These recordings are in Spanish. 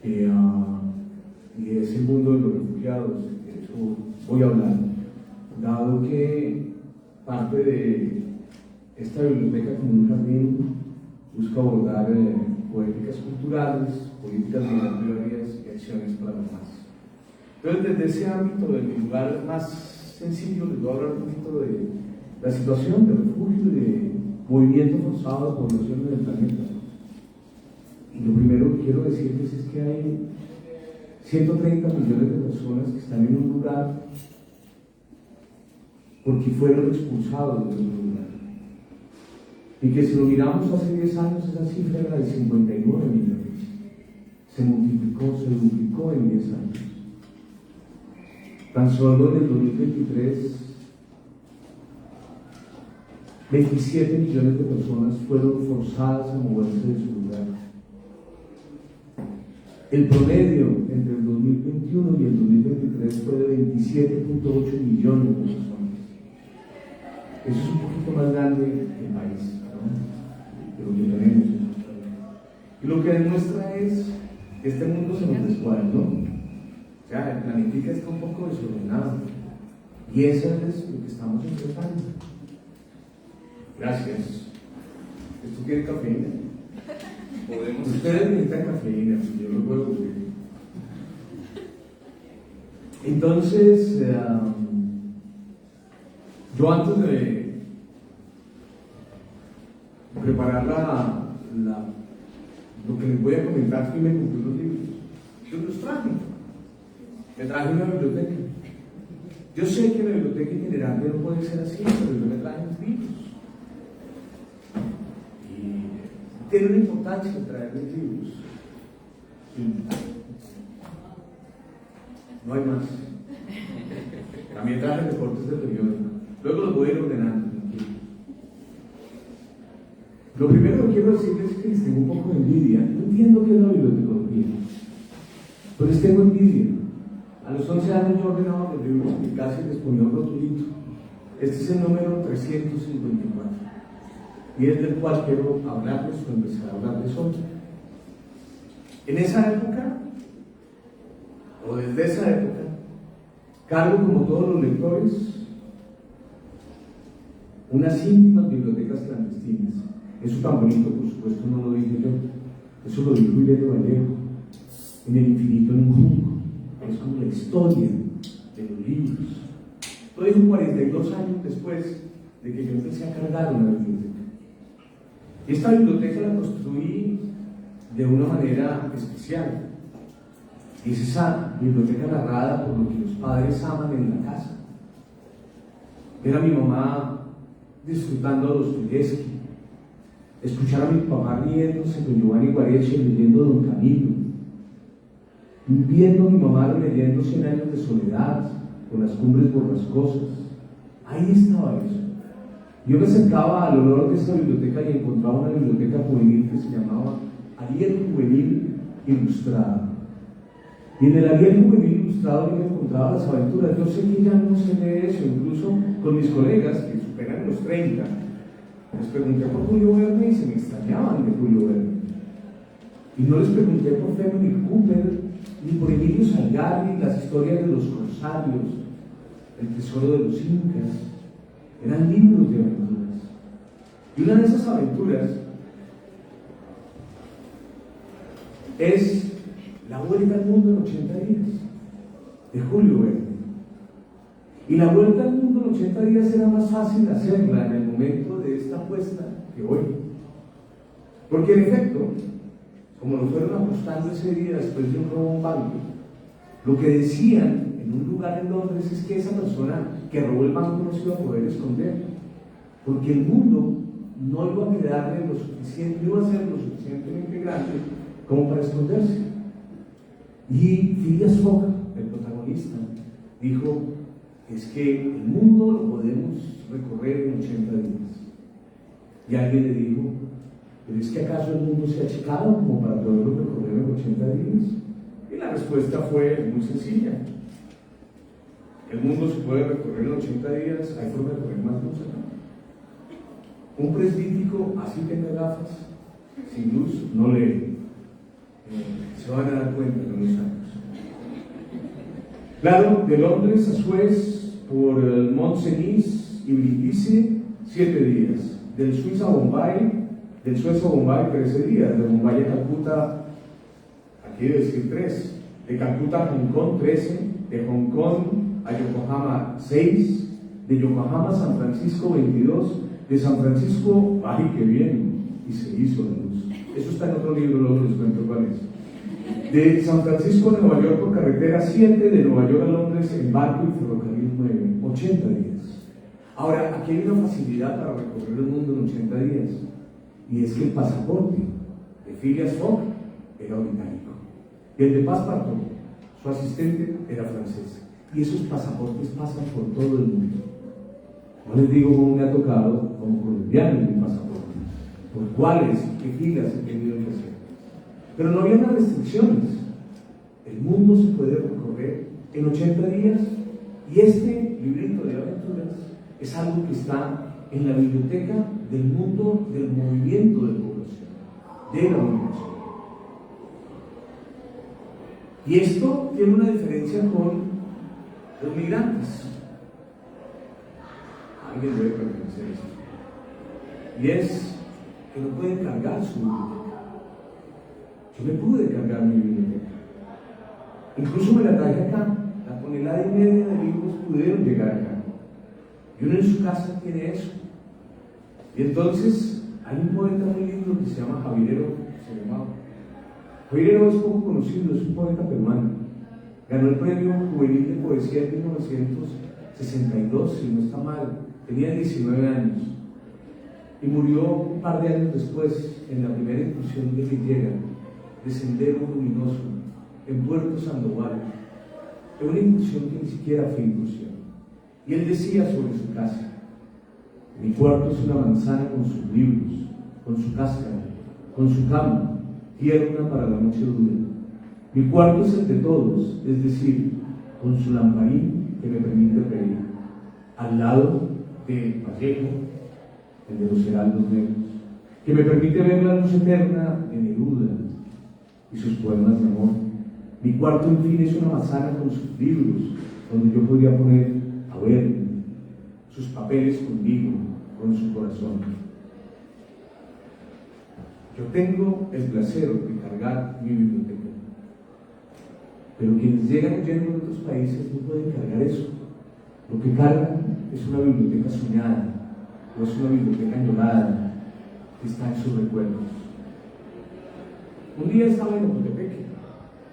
y es el mundo de los refugiados. De eso voy a hablar, dado que parte de esta biblioteca como un jardín busca abordar políticas culturales, políticas migratorias y acciones para la paz. Entonces, desde ese ámbito, del lugar más sencillo, les voy a hablar un poquito de la situación de refugio y de movimiento forzado de población en el planeta. Y lo primero que quiero decirles es que hay 130 millones de personas que están en un lugar porque fueron expulsados de ese lugar. Y que si lo miramos hace 10 años, esa cifra era de 59 millones. Se multiplicó, se duplicó en 10 años. Tan solo en el 2023, 27 millones de personas fueron forzadas a moverse de su lugar. El promedio entre el 2021 y el 2023 fue de 27.8 millones de personas. Eso es un poquito más grande que el país, ¿no? De lo que tenemos. Y lo que demuestra es que este mundo se nos descuadró. O sea, el planeta está un poco desordenado. Y eso es lo que estamos enfrentando. Gracias. ¿Esto tiene cafeína? Podemos. Ustedes necesitan cafeína, yo lo puedo cubrir. Entonces, yo antes de preparar lo que les voy a comentar, fui y me compré los libros. Yo los traje. Me traje una biblioteca. Yo sé que la biblioteca itinerante no puede ser así, pero yo me traje mis libros. Y tiene una importancia traer mis libros. No hay más. También traje recortes de periódico. Luego los voy a ir ordenando. Lo primero que quiero decirles es que les tengo un poco de envidia. No entiendo qué es la bibliotecología, pero les tengo envidia. A los 11 años yo ordenaba los libros y casi les ponía un rotulito. Este es el número 354 y es del cual quiero hablarles o empezar a hablarles hoy. En esa época, o desde esa época, cargo como todos los lectores unas íntimas bibliotecas clandestinas. Eso tan bonito, por supuesto, no lo dije yo. Eso lo dijo Irene Vallejo en El infinito en un junco. Es como la historia de los libros. Lo dijo 42 años después de que yo empecé a cargar una biblioteca. Y esta biblioteca la construí de una manera especial. Es esa biblioteca narrada por lo que los padres aman en la casa. Ver a mi mamá disfrutando a Dostoyevsky, escuchar a mi papá riéndose con Giovanni Guareche leyendo Don Camilo, viendo a mi mamá leyendo 100 años de soledad con las cumbres borrascosas. Ahí estaba eso. Yo me acercaba al olor de esta biblioteca y encontraba una biblioteca juvenil que se llamaba Ariel Juvenil Ilustrado. Y en el Ariel Juvenil Ilustrado yo me encontraba las aventuras. Yo sé que ya no sé de eso, incluso con mis colegas que superan los 30. Les pregunté por Julio Verne y se me extrañaban de Julio Verne. Y no les pregunté por Fenwick Cooper, ni por Emilio Salgari, las historias de los corsarios, el tesoro de los incas. Eran libros de aventuras. Y una de esas aventuras es La vuelta al mundo en 80 días, de Julio Verne. Y la vuelta al mundo en 80 días era más fácil hacerla en el momento de esta apuesta que hoy. Porque en efecto, como lo fueron apostando ese día después de un robo a un banco, lo que decían en un lugar en Londres es que esa persona que robó el banco no se iba a poder esconder, porque el mundo no iba a quedarle lo suficiente, no iba a ser lo suficientemente grande como para esconderse. Y Phileas Fogg, el protagonista, dijo: es que el mundo lo podemos recorrer en 80 días. Y alguien le dijo: ¿pero es que acaso el mundo se ha achicado como para poderlo recorrer en 80 días? Y la respuesta fue muy sencilla: el mundo se puede recorrer en 80 días, hay forma de poner más luz acá. Un presbítico, así tenga gafas, sin luz, no lee. se van a dar cuenta en unos años. Claro, de Londres a Suez, por el Mont Cenis y Brindisi, 7 días. Del Suez a Bombay, 13 días. De Bombay a Calcuta, aquí debe decir 3. De Calcuta a Hong Kong, 13. De Hong Kong a Yokohama, 6. De Yokohama a San Francisco, 22. De San Francisco, ¡ay, qué bien! Y se hizo la luz. Eso está en otro libro, luego les cuento cuál es. De San Francisco a Nueva York por carretera, 7. De Nueva York a Londres en barco y ferrocarril, 9. 80 días. Ahora, aquí hay una facilidad para recorrer el mundo en 80 días. Y es que el pasaporte de Phileas Fogg era británico. Y el de Passepartout, su asistente, era francés. Y esos pasaportes pasan por todo el mundo. No les digo cómo me ha tocado, como colombiano en mi pasaporte, por cuáles, qué filas he tenido que hacer. Pero no había unas restricciones. El mundo se puede recorrer en 80 días y este librito de aventuras es algo que está en la biblioteca del mundo del movimiento de población, de la migración. Y esto tiene una diferencia con los migrantes. Alguien debe pertenecer a esto. Y es que no pueden cargar su biblioteca. Yo me pude cargar mi biblioteca. Incluso me la traje acá. La tonelada y media de libros pudieron llegar acá. Y uno en su casa tiene eso. Y entonces hay un poeta muy lindo que se llama Javierero. Javierero es poco conocido, es un poeta peruano. Ganó el premio juvenil de poesía en 1962, si no está mal. Tenía 19 años. Y murió un par de años después en la primera incursión de Villegas, de Sendero Luminoso, en Puerto Sandoval. En una incursión que ni siquiera fue incursión. Y él decía sobre su casa: mi cuarto es una manzana con sus libros, con su cáscara, con su cama, tierna para la noche dura. Mi cuarto es el de todos, es decir, con su lamparín que me permite reír, al lado de Vallejo, el de los heraldos negros, que me permite ver la luz eterna de Neruda y sus poemas de amor. Mi cuarto, en fin, es una manzana con sus libros, donde yo podría poner a ver sus papeles conmigo, con su corazón. Yo tengo el placer de cargar mi biblioteca, pero quienes llegan huyendo de otros países no pueden cargar eso. Lo que cargan es una biblioteca soñada, o es una biblioteca añorada, que está en sus recuerdos. Un día estaba en Ocotepeque.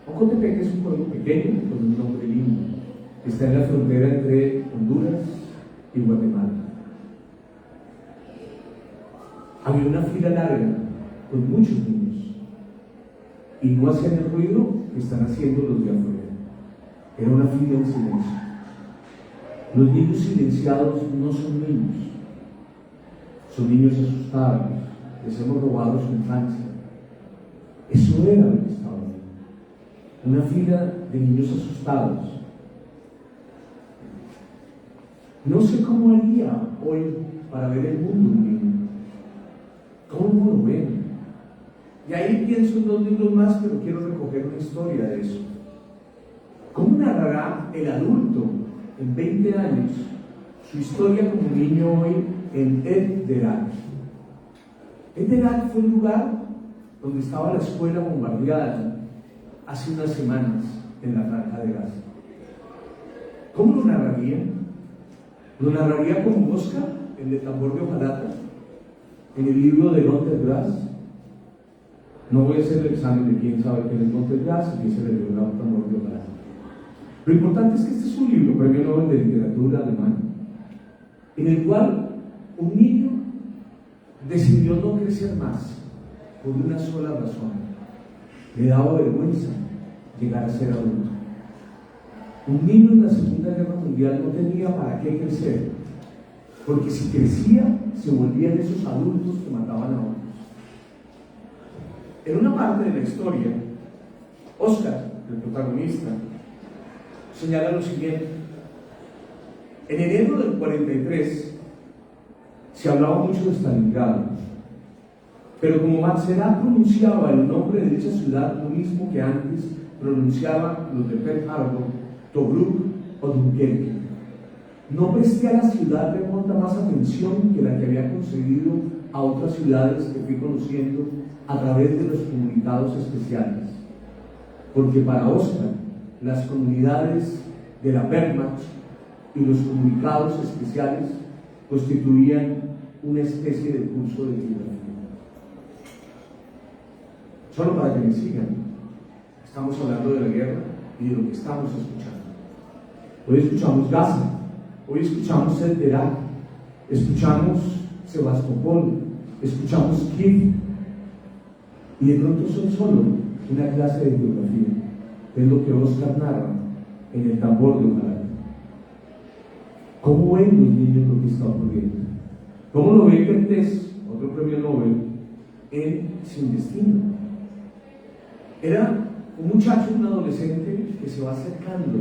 Ocotepeque es un pueblo pequeño con un nombre lindo, que está en la frontera entre Honduras y Guatemala. Había una fila larga con muchos niños y no hacían el ruido que están haciendo los de afuera. Era una fila en silencio. Los niños silenciados no son niños, son niños asustados, les hemos robado su infancia. Eso era lo que estaba viendo. Una fila de niños asustados. No sé cómo haría hoy para ver el mundo un niño. ¿Cómo lo ven? Y ahí pienso en 2 libros más, pero quiero recoger una historia de eso. ¿Cómo narrará el adulto en 20 años su historia como niño hoy en El Derak? El Derak fue el lugar donde estaba la escuela bombardeada hace unas semanas en la Franja de Gaza. ¿Cómo lo narraría? ¿Lo narraría como Mosca, el de Tambor de Hojalata, en el libro de Monterglass? No voy a hacer el examen de quién sabe quién es Monterglass y quién se le dio la Tambor de Hojalata. Lo importante es que este es un libro, premio Nobel de Literatura alemán, en el cual un niño decidió no crecer más por una sola razón: le daba vergüenza llegar a ser adulto. Un niño en la Segunda Guerra Mundial no tenía para qué crecer, porque si crecía se volvían esos adultos que mataban a otros. En una parte de la historia, Oscar, el protagonista, señala lo siguiente: en enero del 43 se hablaba mucho de Stalingrado, Pero como Marcela pronunciaba el nombre de dicha ciudad lo mismo que antes pronunciaban los de Pearl Harbor, Tobruk o Dunkerque, no presté a la ciudad remota más atención que la que había concedido a otras ciudades que fui conociendo a través de los comunicados especiales, porque para Oscar las comunidades de la Wehrmacht y los comunicados especiales constituían una especie de curso de geografía. Solo para que me sigan, estamos hablando de la guerra y de lo que estamos escuchando. Hoy escuchamos Gaza, hoy escuchamos Sderot, escuchamos Sebastopol, escuchamos Kiev, y de pronto son solo una clase de geografía, que es lo que Oscar narra en el tambor de Ojalá. ¿Cómo ven los niños lo que está ocurriendo? ¿Cómo lo ve Kertész, otro premio Nobel, en Sin Destino? Era un muchacho, un adolescente que se va acercando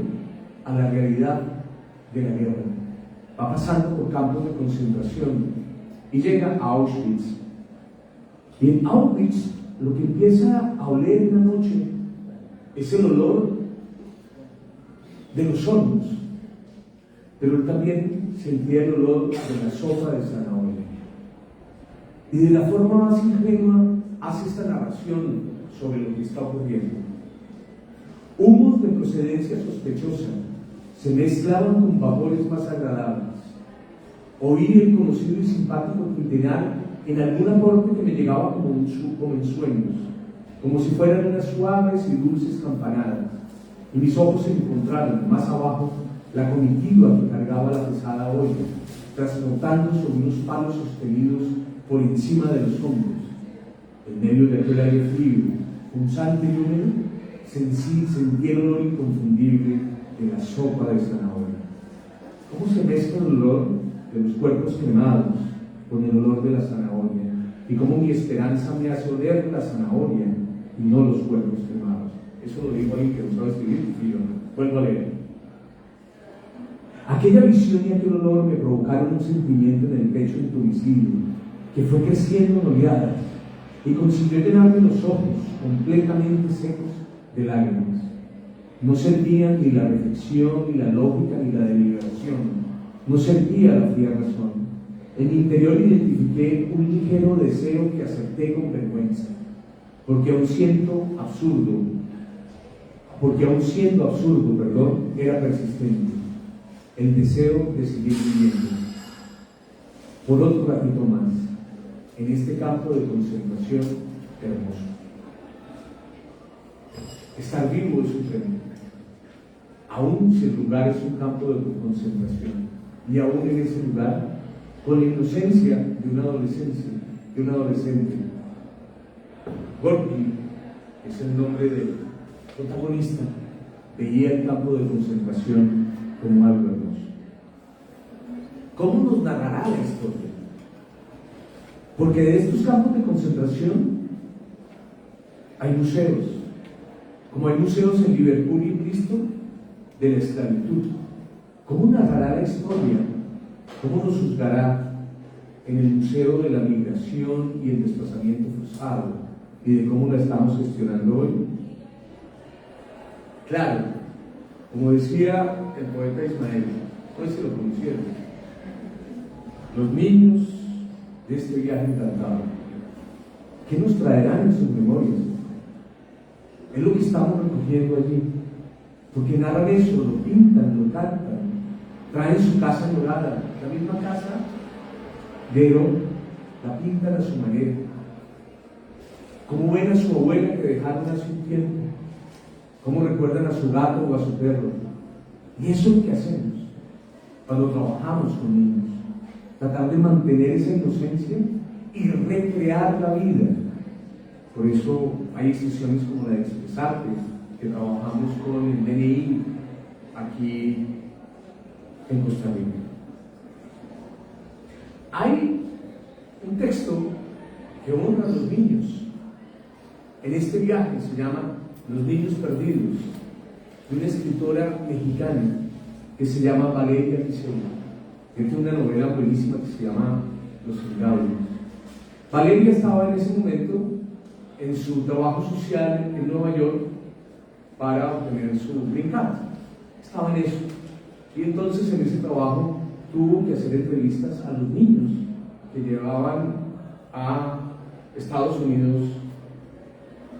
a la realidad de la guerra, va pasando por campos de concentración y llega a Auschwitz. Y en Auschwitz lo que empieza a oler una noche es el olor de los hornos, pero él también sentía el olor de la sopa de zanahoria. Y de la forma más ingenua hace esta narración sobre lo que está ocurriendo. Humos de procedencia sospechosa se mezclaban con vapores más agradables. Oí el conocido y simpático tintinar en algún acorde que me llegaba como en sueños, como si fueran unas suaves y dulces campanadas, y mis ojos se encontraron más abajo la comitiva que cargaba la pesada olla, transportando sobre unos palos sostenidos por encima de los hombros. En medio de aquel aire frío, punzante y húmedo, sentí el olor inconfundible de la sopa de zanahoria. ¿Cómo se mezcla el olor de los cuerpos quemados con el olor de la zanahoria? Y cómo mi esperanza me hace oler la zanahoria y no los cuerpos quemados. Eso lo dijo alguien que no sabe escribir, y yo vuelvo a leer. Aquella visión y aquel olor me provocaron un sentimiento en el pecho intuible que fue creciendo en oleadas y consiguió llenarme los ojos completamente secos de lágrimas. No servían ni la reflexión, ni la lógica, ni la deliberación. No servía la fría razón. En mi interior identifiqué un ligero deseo que acepté con vergüenza, porque aun siendo absurdo, era persistente el deseo de seguir viviendo. Por otro ratito más, en este campo de concentración hermoso. Estar vivo es un premio, aún si el lugar es un campo de concentración, y aún en ese lugar, con la inocencia de una adolescente. Gorky, que es el nombre del protagonista, veía el campo de concentración como algo hermoso. ¿Cómo nos narrará la historia? Porque de estos campos de concentración hay museos, como hay museos en Liverpool y Bristol de la esclavitud. ¿Cómo narrará la historia? ¿Cómo nos juzgará en el Museo de la Migración y el Desplazamiento Forzado y de cómo la estamos gestionando hoy? Claro, como decía el poeta Ismael, hoy se lo conocieron, los niños de este viaje encantado, ¿qué nos traerán en sus memorias? Es lo que estamos recogiendo allí, porque narran eso, lo pintan, lo cantan, traen su casa llorada, la misma casa, pero la pintan a su manera. ¿Cómo ven a su abuela que dejaron hace un tiempo? ¿Cómo recuerdan a su gato o a su perro? Y eso es lo que hacemos cuando trabajamos con niños. Tratar de mantener esa inocencia y recrear la vida. Por eso hay instituciones como la de Expresarte, que trabajamos con el DNI aquí en Costa Rica. Hay un texto que honra a los niños. En este viaje se llama Los Niños Perdidos, de una escritora mexicana que se llama Valeria Liceo, que tiene una novela buenísima que se llama Los Ingables. Valeria estaba en ese momento en su trabajo social en Nueva York para obtener su green card. Estaba en eso. Y entonces en ese trabajo tuvo que hacer entrevistas a los niños que llevaban a Estados Unidos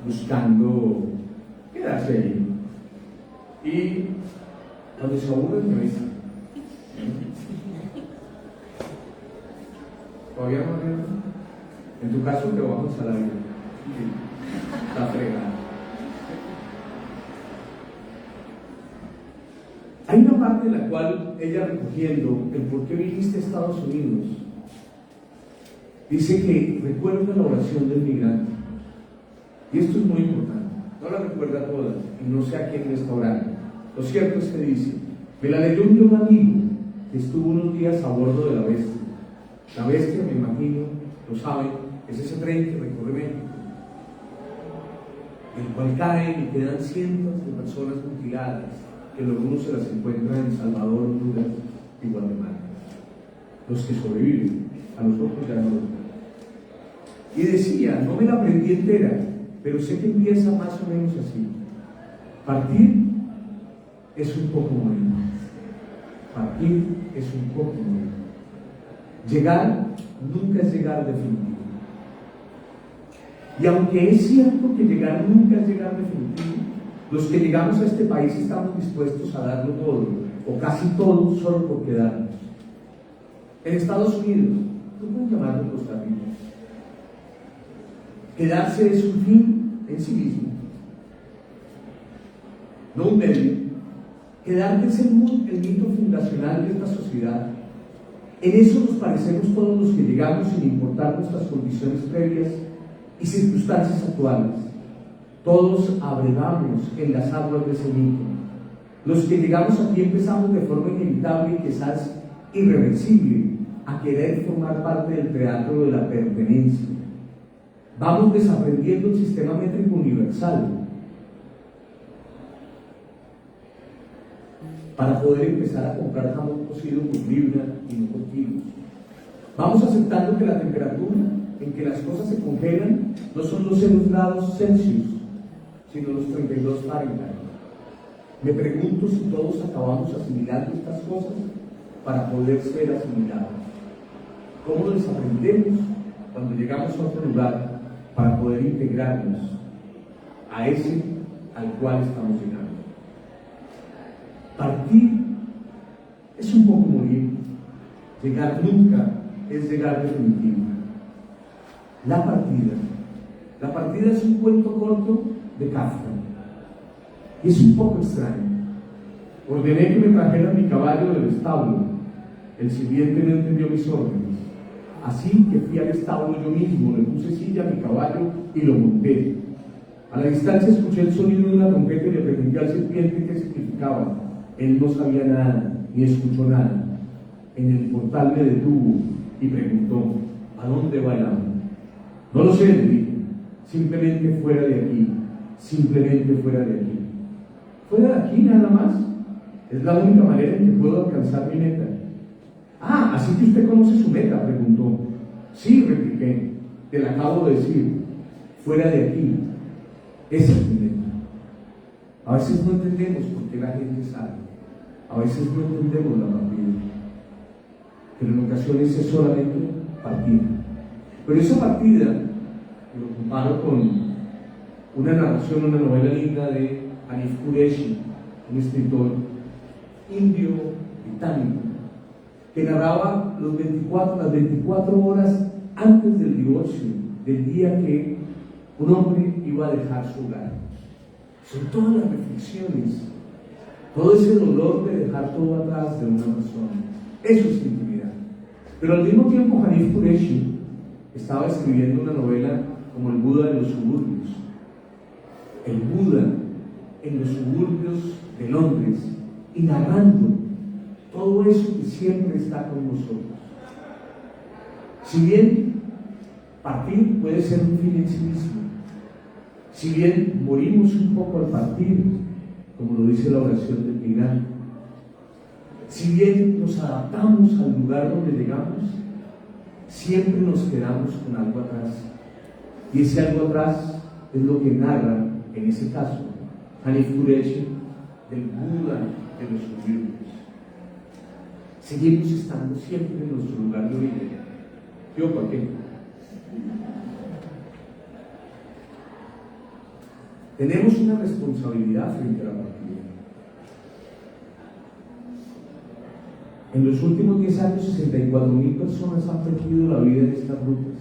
buscando quedarse ahí. Y cuando se aburren me avisan. ¿Todavía no hay? En tu caso te bajo el salario. Está fregada. Hay una parte en la cual ella, recogiendo el por qué viniste a Estados Unidos, dice que recuerda la oración del migrante. Y esto es muy importante. No la recuerda toda y no sé a quién le está orando. Lo cierto es que dice, me la leyó un amigo que estuvo unos días a bordo de la bestia. La bestia, me imagino, lo saben, es ese tren que recorre México, el cual caen y quedan cientos de personas mutiladas, que luego uno se las encuentra en Salvador, Honduras y Guatemala. Los que sobreviven, a los otros ya no los ven. Y decía, no me la aprendí entera, pero sé que empieza más o menos así. Partir es un poco morir. Partir es un poco morir. Llegar nunca es llegar definitivo. Y aunque es cierto que llegar nunca es llegar definitivo, los que llegamos a este país estamos dispuestos a darlo todo, o casi todo, solo por quedarnos. En Estados Unidos, no pueden llamarlo Costa Rica. Quedarse es un fin en sí mismo, no un medio. Quedarte es el mito fundacional de esta sociedad. En eso nos parecemos todos los que llegamos sin importar nuestras condiciones previas y circunstancias actuales. Todos abrevamos en las aguas de ese mito. Los que llegamos aquí empezamos de forma inevitable y quizás irreversible a querer formar parte del teatro de la pertenencia. Vamos desaprendiendo el sistema métrico universal para poder empezar a comprar jamón cocido por libra y no por kilos. Vamos aceptando que la temperatura en que las cosas se congelan no son los 0 grados Celsius, sino los 32 Fahrenheit. Me pregunto si todos acabamos asimilando estas cosas para poder ser asimilados. ¿Cómo desaprendemos cuando llegamos a otro lugar para poder integrarnos a ese al cual estamos llegando? Partir es un poco morir. Llegar nunca es llegar definitivo. La partida es un cuento corto de Kafka. Y es un poco extraño. Ordené que me trajeran mi caballo del establo. El sirviente no entendió mis órdenes. Así que fui al establo yo mismo, le puse silla a mi caballo y lo monté. A la distancia escuché el sonido de una trompeta y le pregunté al sirviente qué significaba. Él no sabía nada, ni escuchó nada. En el portal me detuvo y preguntó, ¿a dónde va el amo? No lo sé, le dije. Simplemente fuera de aquí. Simplemente fuera de aquí. ¿Fuera de aquí nada más? Es la única manera en que puedo alcanzar mi meta. Ah, así que usted conoce su meta, preguntó. Sí, repliqué. Te la acabo de decir. Fuera de aquí. Esa es mi meta. A veces no entendemos por qué la gente sale. A veces no entendemos la partida. Pero en ocasiones es solamente partida. Pero esa partida, lo comparo con una narración, una novela linda de Hanif Kureishi, un escritor indio británico, que narraba las 24 horas antes del divorcio, del día que un hombre iba a dejar su hogar. Son todas las reflexiones, todo ese dolor de dejar todo atrás de una persona. Eso es intimidad. Pero al mismo tiempo Hanif Kureishi estaba escribiendo una novela como El Buda de los suburbios. El Buda en los suburbios de Londres y narrando todo eso que siempre está con nosotros. Si bien partir puede ser un fin en sí mismo, si bien morimos un poco al partir, como lo dice la oración del migrante, si bien nos adaptamos al lugar donde llegamos, siempre nos quedamos con algo atrás. Y ese algo atrás es lo que narra, en ese caso, Hanif Kureishi, del Buda de los judíos. Seguimos estando siempre en nuestro lugar de origen. ¿Yo por qué? Tenemos una responsabilidad frente a la partida. En los últimos 10 años, 64.000 personas han perdido la vida en estas rutas.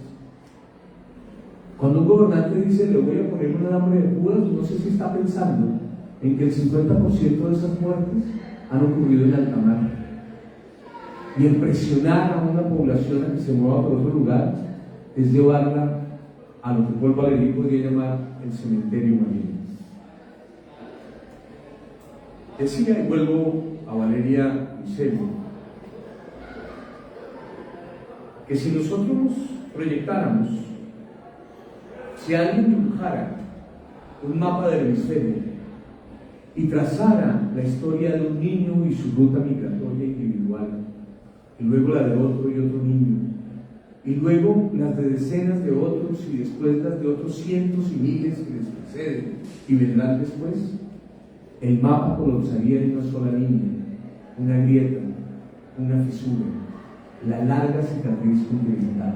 Cuando un gobernante dice, le voy a poner un alambre de púas, no sé si está pensando en que el 50% de esas muertes han ocurrido en alta mar. Y el presionar a una población a que se mueva por otro lugar es llevarla a lo que Paul Valéry podría llamar el cementerio marino. Decía, y vuelvo a Valeria Miselli, que si nosotros proyectáramos, si alguien dibujara un mapa del hemisferio y trazara la historia de un niño y su ruta migratoria individual, y luego la de otro y otro niño, y luego las de decenas de otros, y después las de otros cientos y miles que les preceden y vendrán después, el mapa colapsaría en una sola línea, una grieta, una fisura, la larga cicatriz continental.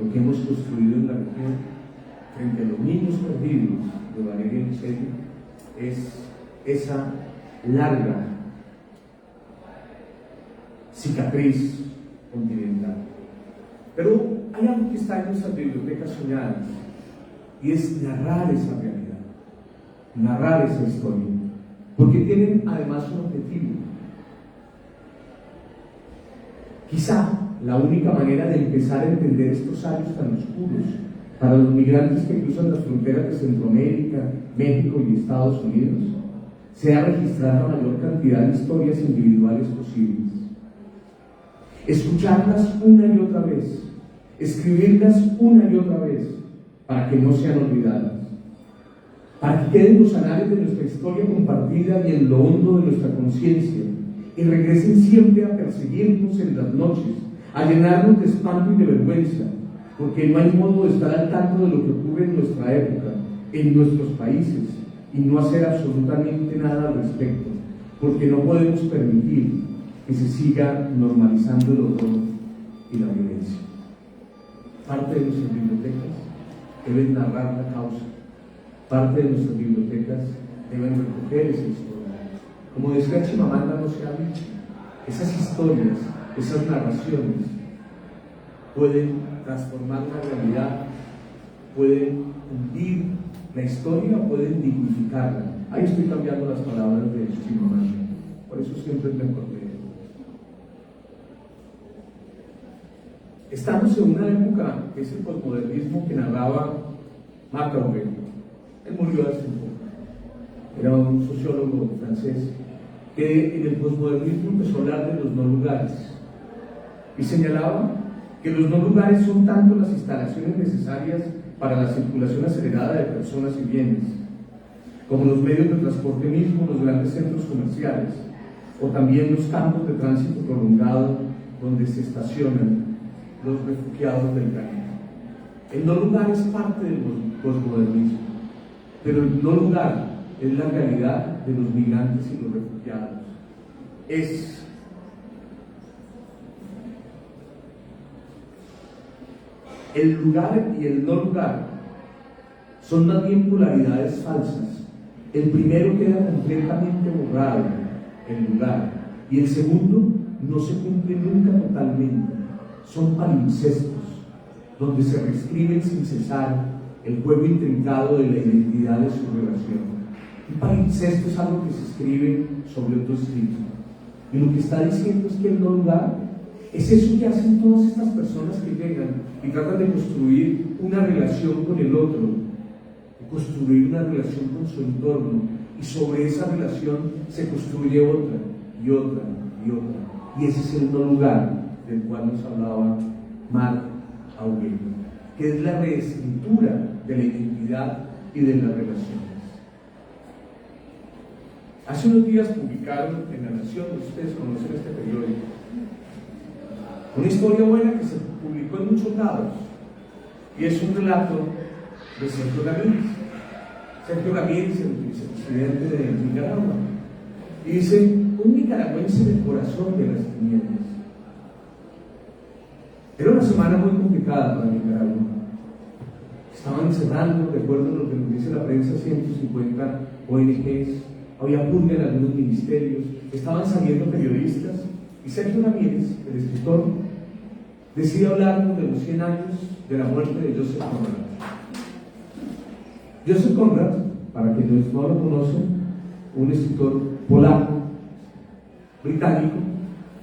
Lo que hemos construido en la región frente a los niños perdidos de Valeria Miselli es esa larga cicatriz continental. Pero hay algo que está en nuestras bibliotecas soñadas, y es narrar esa realidad, narrar esa historia, porque tienen además un objetivo. Quizá la única manera de empezar a entender estos años tan oscuros para los migrantes que cruzan las fronteras de Centroamérica, México y Estados Unidos sea registrar la mayor cantidad de historias individuales posibles, escucharlas una y otra vez, escribirlas una y otra vez para que no sean olvidadas, para que queden los anales de nuestra historia compartida y en lo hondo de nuestra conciencia, y regresen siempre a perseguirnos en las noches, a llenarnos de espanto y de vergüenza, porque no hay modo de estar al tanto de lo que ocurre en nuestra época, en nuestros países, y no hacer absolutamente nada al respecto, porque no podemos permitir que se siga normalizando el horror y la violencia. Parte de nuestras bibliotecas deben narrar la causa, parte de nuestras bibliotecas deben recoger esa historia. Como decía Chimamanda Ngozi Adichie, esas historias, esas narraciones pueden transformar la realidad, pueden hundir la historia o pueden dignificarla. Ahí estoy cambiando las palabras de Chimamanda, por eso siempre me acordé. Estamos en una época que es el posmodernismo que narraba Marc Aurèle. Él murió hace un poco. Era un sociólogo francés que en el posmodernismo empezó a hablar de los no lugares y señalaba que los no lugares son tanto las instalaciones necesarias para la circulación acelerada de personas y bienes, como los medios de transporte mismos, los grandes centros comerciales, o también los campos de tránsito prolongado donde se estacionan los refugiados del planeta. El no lugar es parte del posmodernismo, pero el no lugar es la realidad de los migrantes y los refugiados. Es el lugar y el no lugar son más bien polaridades falsas. El primero queda completamente borrado, el lugar, y el segundo no se cumple nunca totalmente. Son palimpsestos, donde se reescriben sin cesar el juego intrincado de la identidad de su relación. Un palimpsesto es algo que se escribe sobre otro escrito. Y lo que está diciendo es que el no lugar es eso que hacen todas estas personas que llegan y tratan de construir una relación con el otro, de construir una relación con su entorno, y sobre esa relación se construye otra y otra y otra. Y ese es el no lugar del cual nos hablaba Marc Aurèle, que es la reescritura de la identidad y de las relaciones. Hace unos días publicaron en La Nación, ustedes conocen este periódico, Una historia buena que se publicó en muchos lados, y es un relato de Sergio Ramírez. Sergio Ramírez, el vicepresidente de Nicaragua, y dice: un nicaragüense del corazón de las tinieblas. Era una semana muy complicada para Nicaragua. Estaban cerrando, de acuerdo a lo que nos dice la prensa, 150 ONGs, había purga en algunos ministerios, estaban saliendo periodistas, y Sergio Ramírez, el escritor, decide hablarnos de los 100 años de la muerte de Joseph Conrad. Joseph Conrad, para quienes no lo conocen, un escritor polaco, británico,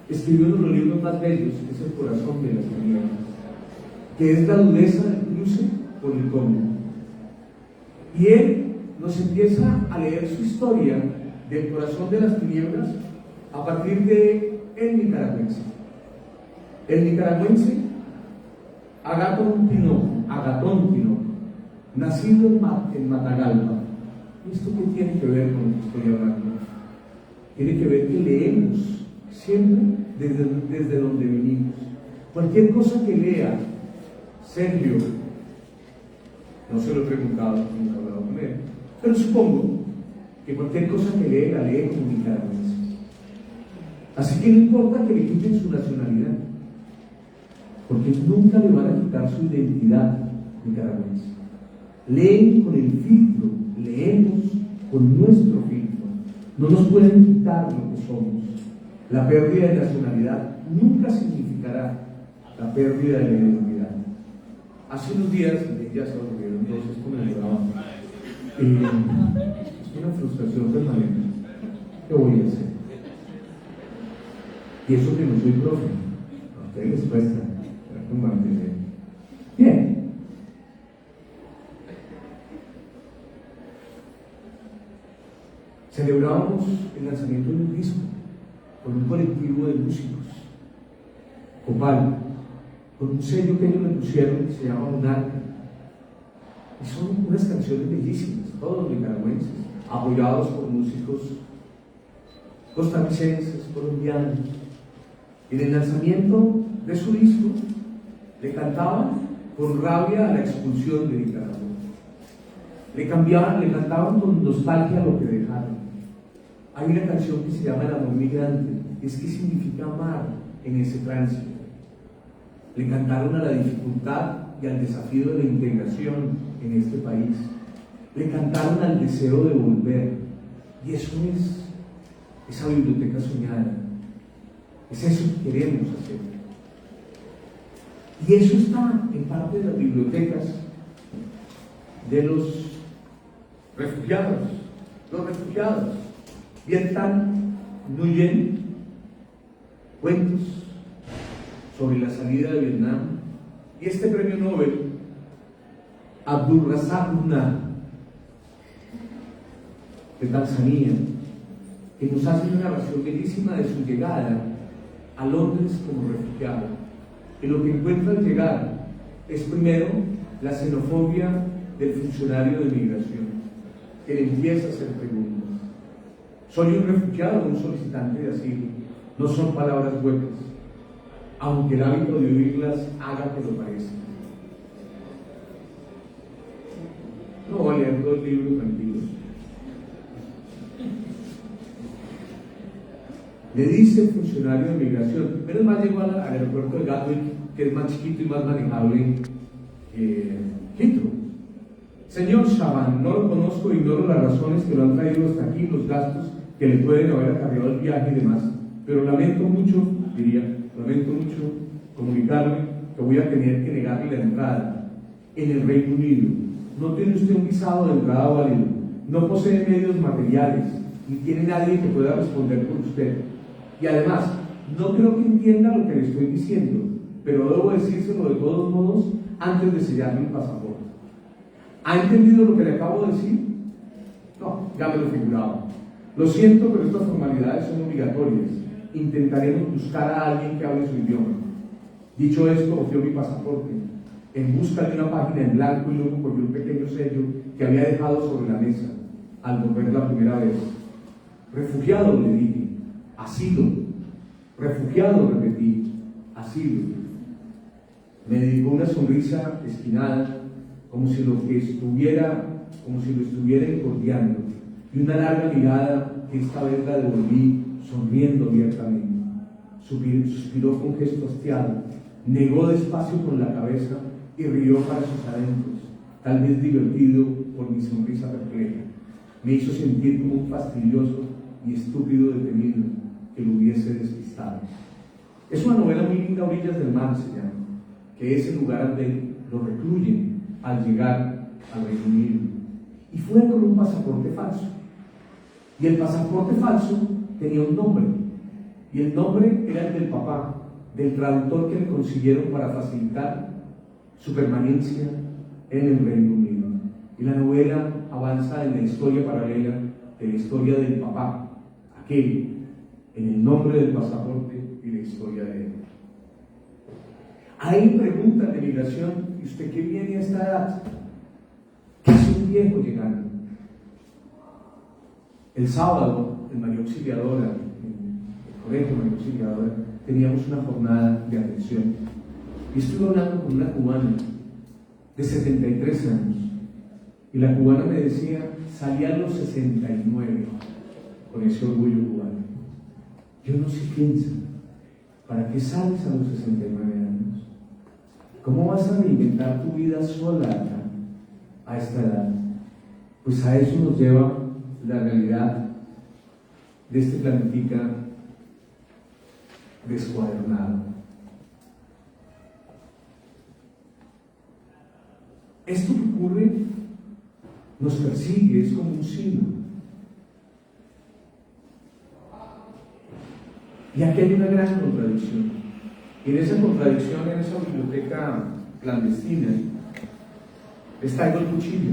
escribió uno de los libros más bellos, que es El corazón de las tinieblas, que es la dureza del cruce por el Congo. Y él nos empieza a leer su historia del corazón de las tinieblas a partir de el nicaragüense. El nicaragüense Agatón Tinoco, nacido en Matagalpa. ¿Esto qué tiene que ver con lo que estoy hablando? Tiene que ver que leemos siempre desde donde venimos. Cualquier cosa que lea Sergio, no se lo he preguntado, nunca he hablado con él, pero supongo que cualquier cosa que lee la lee como nicaragüense. Así que no importa que le quiten su nacionalidad, porque nunca le van a quitar su identidad nicaragüense. Leen con el filtro, leemos con nuestro filtro. No nos pueden quitar lo que somos. La pérdida de nacionalidad nunca significará la pérdida de la identidad. Hace unos días, ya se volvieron todos esto me alegraba. Es una frustración permanente. ¿Qué voy a hacer? Y eso que no soy profe, a ustedes les cuesta mantener. Bien. Celebramos el lanzamiento de un disco con un colectivo de músicos, Copal, con un sello que ellos le pusieron que se llama Monarca. Y son unas canciones bellísimas, todos nicaragüenses, apoyados por músicos costarricenses, colombianos. Y en el lanzamiento de su disco le cantaban con rabia a la expulsión de Nicaragua. Le cantaban con nostalgia lo que dejaron. Hay una canción que se llama El amor migrante, es que significa amar en ese tránsito. Le cantaron a la dificultad y al desafío de la integración en este país. Le cantaron al deseo de volver. Y eso es esa biblioteca soñada. Es eso que queremos hacer. Y eso está en parte de las bibliotecas de los refugiados. Los refugiados. Vietnam Nguyen, cuentos sobre la salida de Vietnam. Y este premio Nobel, Abdulrazak Gurnah, de Tanzania, que nos hace una narración bellísima de su llegada a Londres como refugiado. Y lo que encuentra al llegar es primero la xenofobia del funcionario de migración, que le empieza a hacer preguntas. ¿Soy un refugiado o un solicitante de asilo? No son palabras huecas, aunque el hábito de oírlas haga que lo parezca. No voy a leer todo el libro tranquilos. Le dice el funcionario de migración, menos mal llegó al aeropuerto de Gatwick, que es más chiquito y más manejable que Heathrow. Señor Shaban, no lo conozco, ignoro las razones que lo han traído hasta aquí, los gastos que le pueden haber acarreado el viaje y demás, pero lamento mucho comunicarle que voy a tener que negarle la entrada en el Reino Unido. No tiene usted un visado de entrada válido, no posee medios materiales, ni tiene nadie que pueda responder por usted. Y además, no creo que entienda lo que le estoy diciendo, pero debo decírselo de todos modos antes de sellarle el pasaporte. ¿Ha entendido lo que le acabo de decir? No, ya me lo figuraba. Lo siento, pero estas formalidades son obligatorias. Intentaremos buscar a alguien que hable su idioma. Dicho esto, cogió mi pasaporte en busca de una página en blanco y luego cogió un pequeño sello que había dejado sobre la mesa al volver la primera vez. Refugiado, le dije. Asilo. Refugiado, repetí. asilo. Me dedicó una sonrisa esquinada, como si lo estuviera encordiando, y una larga mirada que esta vez la devolví sonriendo abiertamente. Suspiró con gesto hastiado, negó despacio con la cabeza y rió para sus adentros, tal vez divertido por mi sonrisa perpleja. Me hizo sentir como un fastidioso y estúpido detenido que lo hubiese despistado. Es una novela muy linda, Orillas del Mar se llama, que es el lugar donde lo recluyen al llegar al Reino Unido. Y fue con un pasaporte falso. Y el pasaporte falso tenía un nombre. Y el nombre era el del papá, del traductor que le consiguieron para facilitar su permanencia en el Reino Unido. Y la novela avanza en la historia paralela de la historia del papá, aquel, en el nombre del pasaporte y la historia de él. Hay preguntas de migración: ¿y usted qué viene a esta edad? ¿Qué hace un viejo llegando? El sábado, en María Auxiliadora, en el colegio María Auxiliadora, teníamos una jornada de atención. Y estuve hablando con una cubana de 73 años. Y la cubana me decía: salí a los 69, con ese orgullo cubano. Yo no sé, piensa, ¿para qué sales a los 69 años? ¿Cómo vas a reinventar tu vida sola acá, a esta edad? Pues a eso nos lleva la realidad de este planetica descuadernado. Esto que ocurre nos persigue, es como un signo. Y aquí hay una gran contradicción. Y en esa contradicción, en esa biblioteca clandestina, les traigo el cuchillo.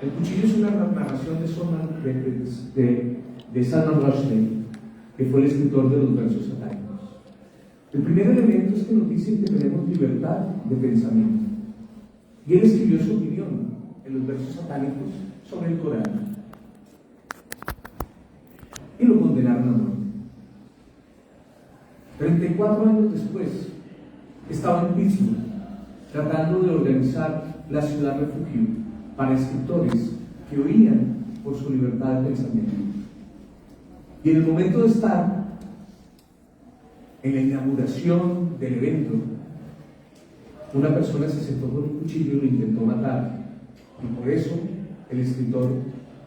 El cuchillo es una narración de Salman Rushdie, que fue el escritor de los versos satánicos. El primer elemento es que nos dicen que tenemos libertad de pensamiento. Y él escribió su opinión en los versos satánicos sobre el Corán. Y lo condenaron a muerte. 34 años después, estaba en Pittsburgh, tratando de organizar la ciudad refugio para escritores que oían por su libertad de pensamiento. Y en el momento de estar en la inauguración del evento, una persona se sentó con un cuchillo y lo intentó matar. Y por eso el escritor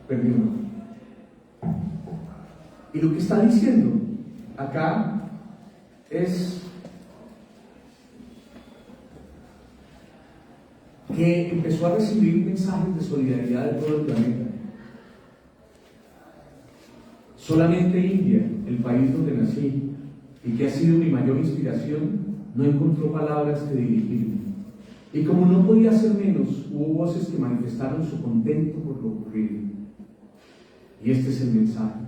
perdió un ojo. Y lo que está diciendo acá es que empezó a recibir mensajes de solidaridad de todo el planeta. Solamente India, el país donde nací y que ha sido mi mayor inspiración, no encontró palabras que dirigirme. Y como no podía ser menos, hubo voces que manifestaron su contento por lo ocurrido. Y este es el mensaje: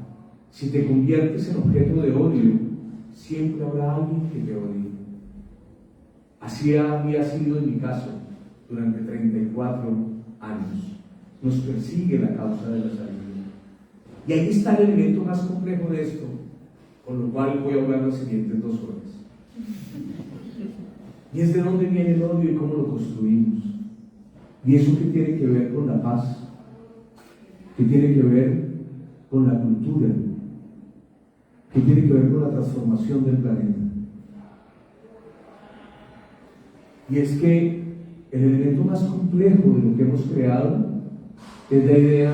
si te conviertes en objeto de odio, siempre habrá alguien que te odie. Así había sido en mi caso durante 34 años. Nos persigue la causa de la salida. Y ahí está el elemento más complejo de esto, con lo cual voy a hablar las siguientes 2 horas. Y es de dónde viene el odio y cómo lo construimos. Y eso que tiene que ver con la paz, que tiene que ver con la cultura, que tiene que ver con la transformación del planeta. Y es que el elemento más complejo de lo que hemos creado es la idea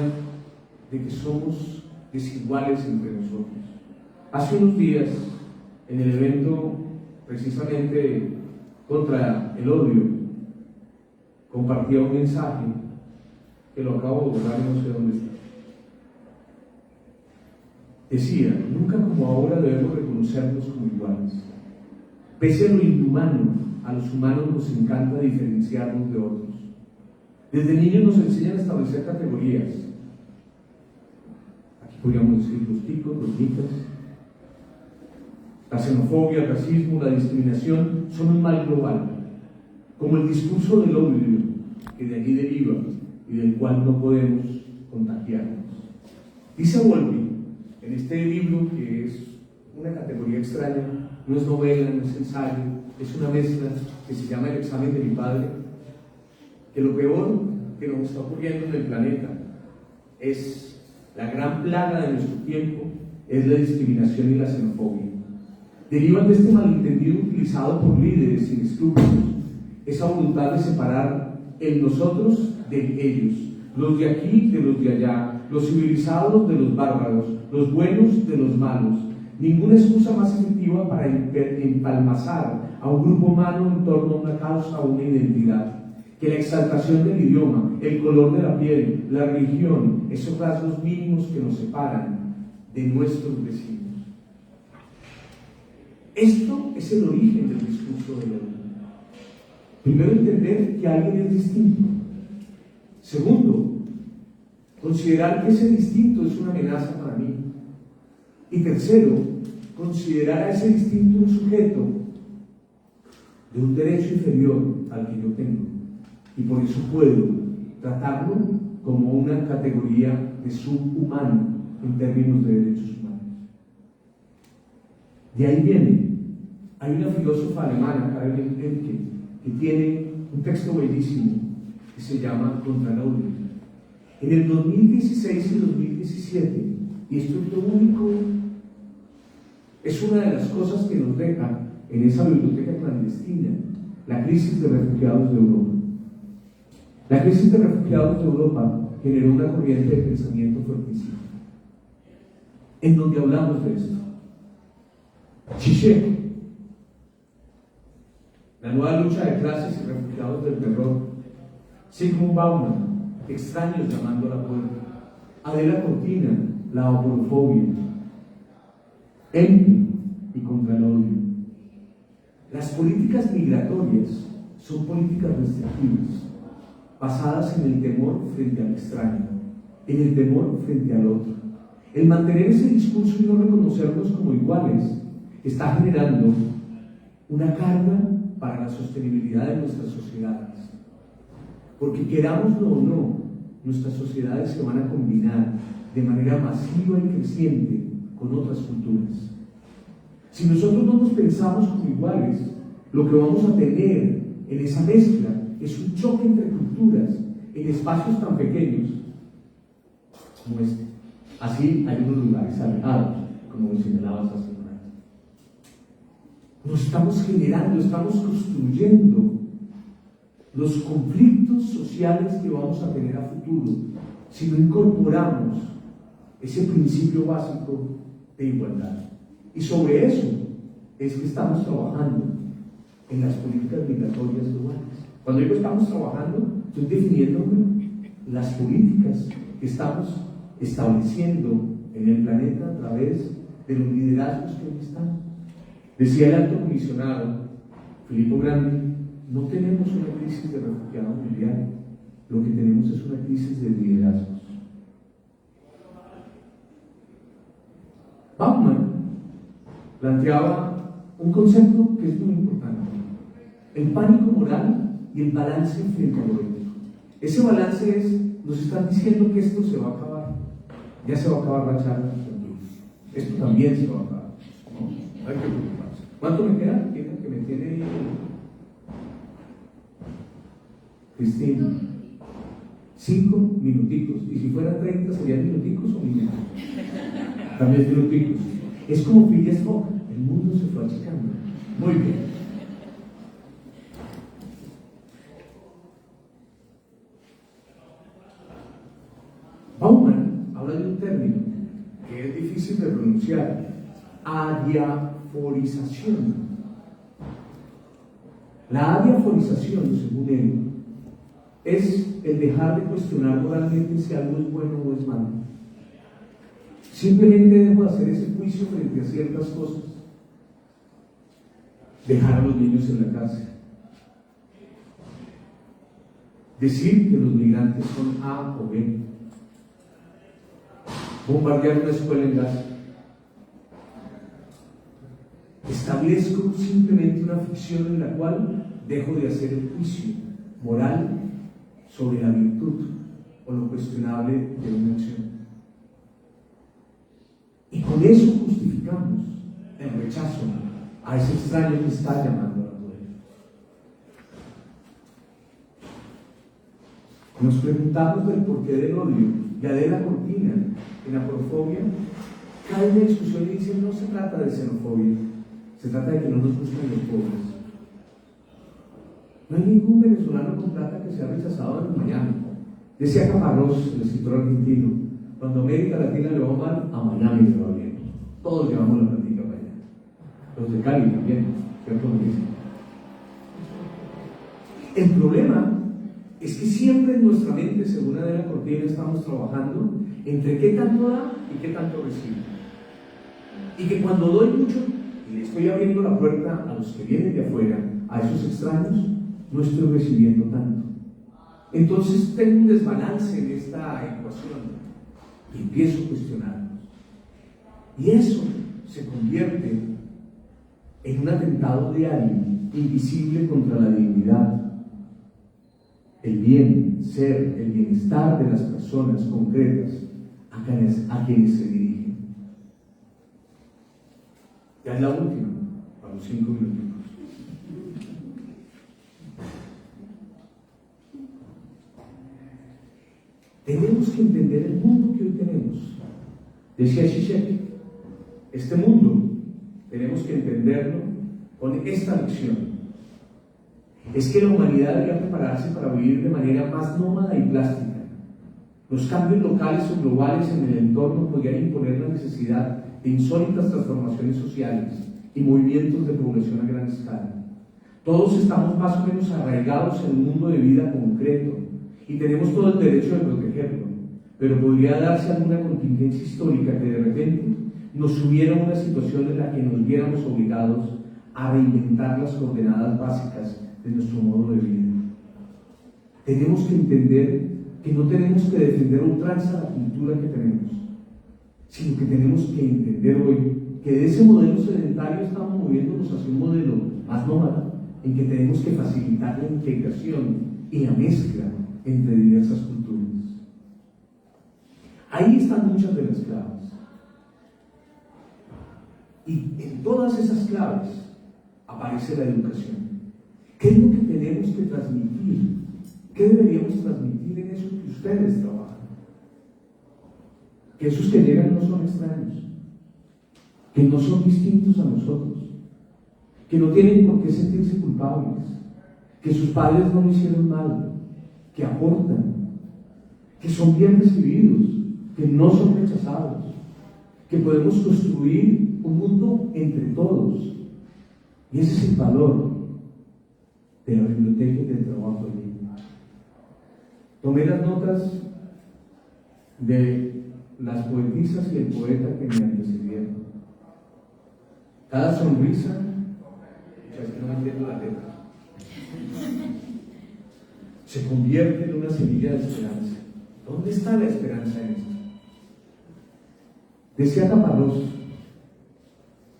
de que somos desiguales entre nosotros. Hace unos días, en el evento precisamente contra el odio, compartía un mensaje que lo acabo de borrar y no sé dónde está. Decía: nunca como ahora debemos reconocernos como iguales. Pese a lo inhumano, a los humanos nos encanta diferenciarnos de otros. Desde niños nos enseñan a establecer categorías. Aquí podríamos decir los ticos, los nicas. La xenofobia, el racismo, la discriminación son un mal global, como el discurso del odio que de allí deriva y del cual no podemos contagiarnos. Dice Wolpe, en este libro, que es una categoría extraña, no es novela, no es ensayo, es una mezcla que se llama el examen de mi padre, que lo peor que nos está ocurriendo en el planeta es la gran plaga de nuestro tiempo, es la discriminación y la xenofobia. Derivan de este malentendido utilizado por líderes sin escrúpulos, esa voluntad de separar el nosotros de ellos, los de aquí de los de allá, los civilizados de los bárbaros, los buenos de los malos. Ninguna excusa más efectiva para empalmazar a un grupo humano en torno a una causa o una identidad que la exaltación del idioma, el color de la piel, la religión, esos rasgos mínimos que nos separan de nuestros vecinos. Esto es el origen del discurso del odio. Primero, entender que alguien es distinto. Segundo, considerar que ese distinto es una amenaza para mí. Y tercero, considerar a ese distinto un sujeto de un derecho inferior al que yo tengo. Y por eso puedo tratarlo como una categoría de subhumano en términos de derechos humanos. De ahí viene. Hay una filósofa alemana, Karin Emke, que tiene un texto bellísimo que se llama Contra el odio. En el 2016 y 2017, y esto es lo único, es una de las cosas que nos deja en esa biblioteca clandestina, la crisis de refugiados de Europa. La crisis de refugiados de Europa generó una corriente de pensamiento fuertísima, en donde hablamos de esto. Zizek, la nueva lucha de clases y refugiados del terror. Zygmunt Bauman, extraños llamando a la puerta. Adela Cortina, la aporofobia. Emke y Contra el odio. Las políticas migratorias son políticas restrictivas, basadas en el temor frente al extraño, en el temor frente al otro. El mantener ese discurso y no reconocernos como iguales está generando una carga para la sostenibilidad de nuestras sociedades. Porque querámoslo o no, nuestras sociedades se van a combinar de manera masiva y creciente con otras culturas. Si nosotros no nos pensamos como iguales, lo que vamos a tener en esa mezcla es un choque entre culturas en espacios tan pequeños como este. Así hay unos lugares alejados, como señalabas hace un rato. Nos estamos generando, estamos construyendo los conflictos sociales que vamos a tener a futuro si no incorporamos ese principio básico de igualdad. Y sobre eso es que estamos trabajando en las políticas migratorias globales. Cuando digo estamos trabajando, estoy definiendo las políticas que estamos estableciendo en el planeta a través de los liderazgos que hoy están. Decía el alto comisionado Filippo Grandi, no tenemos una crisis de refugiados mundial, lo que tenemos es una crisis de liderazgos. Bauman planteaba un concepto que es muy importante: el pánico moral y el balance frente a lo ético. Ese balance es, nos están diciendo que esto se va a acabar, ya se va a acabar la charla, esto también se va a acabar, ¿no? Hay que preocuparse. ¿Cuánto me queda? ¿Quién que me tiene Cristina? 5 minuticos, y si fueran 30 serían minuticos o minutos. También minuticos. Es como Phileas Fogg, el mundo se fue achicando. Muy bien. Bauman habla de un término que es difícil de pronunciar: adiaforización. La adiaforización, según él, es el dejar de cuestionar moralmente si algo es bueno o es malo. Simplemente dejo de hacer ese juicio frente a ciertas cosas. Dejar a los niños en la cárcel. Decir que los migrantes son A o B. Bombardear una escuela en Gaza. Establezco simplemente una ficción en la cual dejo de hacer el juicio moral sobre la virtud o lo cuestionable de una acción. Y con eso justificamos el rechazo a ese extraño que está llamando a la puerta. Nos preguntamos del porqué del odio. Ya de la cortina, en Aporofobia, cae una discusión y dice: no se trata de xenofobia, se trata de que no nos gustan los pobres. No hay ningún venezolano con plata que sea rechazado en Miami. Decía Caparrós, el escritor argentino: cuando América Latina le va mal, a Miami le va bien. Todos llevamos la platica para allá. Los de Cali también, ¿cierto? El problema es que siempre en nuestra mente, según Adela Cortina, estamos trabajando entre qué tanto da y qué tanto recibe. Y que cuando doy mucho y le estoy abriendo la puerta a los que vienen de afuera, a esos extraños, no estoy recibiendo tanto. Entonces tengo un desbalance en esta ecuación y empiezo a cuestionarnos. Y eso se convierte en un atentado diario, invisible contra la dignidad, el bien ser, el bienestar de las personas concretas a quienes se dirigen. Ya es la última, para los 5 minutos. Tenemos que entender el mundo que hoy tenemos. Decía Zizek, este mundo tenemos que entenderlo con esta lección. Es que la humanidad debería prepararse para vivir de manera más nómada y plástica. Los cambios locales o globales en el entorno podrían imponer la necesidad de insólitas transformaciones sociales y movimientos de población a gran escala. Todos estamos más o menos arraigados en un mundo de vida concreto y tenemos todo el derecho de protegerlo, pero podría darse alguna contingencia histórica que de repente nos subiera a una situación en la que nos viéramos obligados a reinventar las coordenadas básicas de nuestro modo de vida. Tenemos que entender que no tenemos que defender a ultranza la cultura que tenemos, sino que tenemos que entender hoy que de ese modelo sedentario estamos moviéndonos hacia un modelo más nómada, en que tenemos que facilitar la integración y la mezcla entre diversas culturas. Ahí están muchas de las claves. Y en todas esas claves aparece la educación. ¿Qué es lo que tenemos que transmitir? ¿Qué deberíamos transmitir en eso que ustedes trabajan? Que esos que llegan no son extraños, que no son distintos a nosotros, que no tienen por qué sentirse culpables, que sus padres no lo hicieron mal, que aportan, que son bien recibidos, que no son rechazados, que podemos construir un mundo entre todos. Y ese es el valor de la biblioteca y del trabajo allí. Tomé las notas de las poetisas y el poeta que me antecedieron. Cada sonrisa, es que no entiendo la letra, se convierte en una semilla de esperanza. ¿Dónde está la esperanza en esto? Decía Caparrós,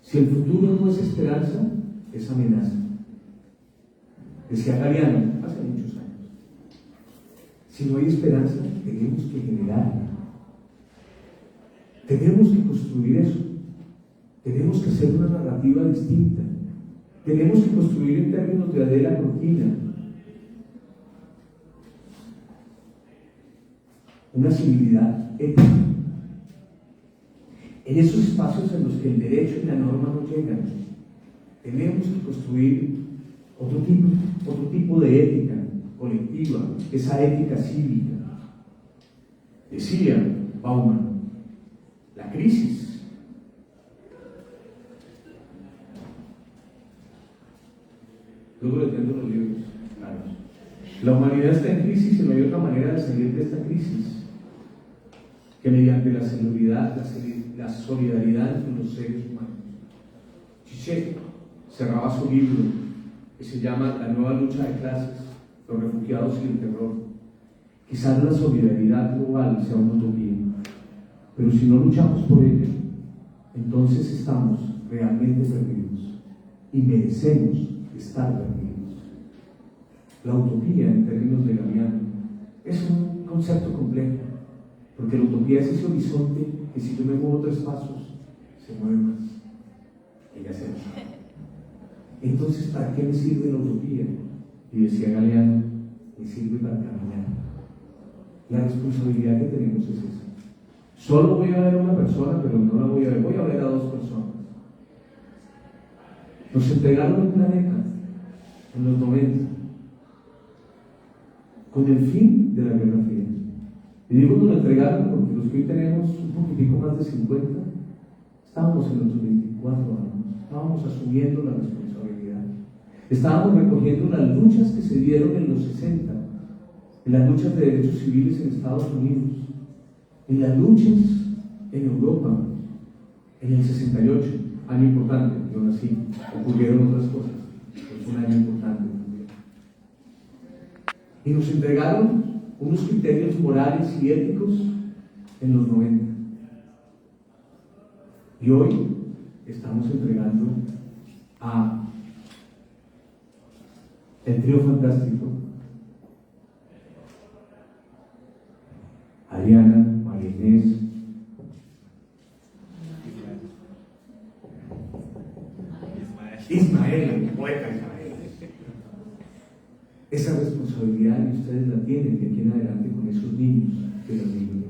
si el futuro no es esperanza, es amenaza. Decía Galeano, hace muchos años, si no hay esperanza, tenemos que generarla. Tenemos que construir eso. Tenemos que hacer una narrativa distinta. Tenemos que construir en términos de Adela Cortina una civilidad ética. En esos espacios en los que el derecho y la norma no llegan, tenemos que construir otro tipo de ética colectiva, esa ética cívica. Decía Bauman, la crisis luego leyendo los libros, claro. La humanidad está en crisis y no hay otra manera de salir de esta crisis que mediante la solidaridad entre los seres humanos. Zizek cerraba su libro que se llama La nueva lucha de clases, los refugiados y el terror. Quizás la solidaridad global sea una utopía, pero si no luchamos por ella, entonces estamos realmente perdidos y merecemos estar perdidos. La utopía, en términos de Galeano, es un concepto complejo, porque la utopía es ese horizonte que si yo me muevo 3 pasos, se mueve más. Y ya se va. Entonces, ¿para qué me sirve la utopía? Y decía Galeano, me sirve para caminar. La responsabilidad que tenemos es esa. Solo voy a ver a una persona, pero no la voy a ver a dos personas. Nos entregaron un planeta en los 90 con el fin de la Guerra Fría. Y digo nos lo entregaron porque los que hoy tenemos un poquitico más de 50, estábamos en nuestros 24 años, estábamos asumiendo la responsabilidad. Estábamos recogiendo las luchas que se dieron en los 60, en las luchas de derechos civiles en Estados Unidos, en las luchas en Europa, en el 68, año importante, yo nací, ocurrieron otras cosas, es un año importante también. Y nos entregaron unos criterios morales y éticos en los 90. Y hoy estamos entregando a el trío fantástico, Adriana, María Inés, Ismael, poeta Ismael. Esa responsabilidad y ustedes la tienen de aquí en adelante con esos niños de las niñas.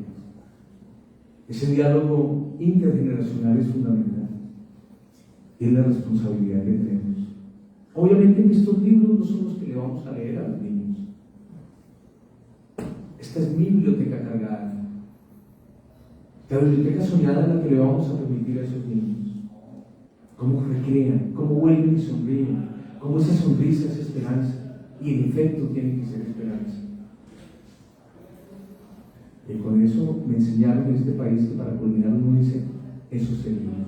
Ese diálogo intergeneracional es fundamental y es la responsabilidad que tenemos. Obviamente que estos libros no son los que le vamos a leer a los niños. Esta es mi biblioteca cargada. La biblioteca soñada es la que le vamos a permitir a esos niños. Cómo recrean, cómo vuelven y sonríen, cómo esa sonrisa es esperanza. Y en efecto tiene que ser esperanza. Y con eso me enseñaron en este país que para culminar uno dice, eso es el niño.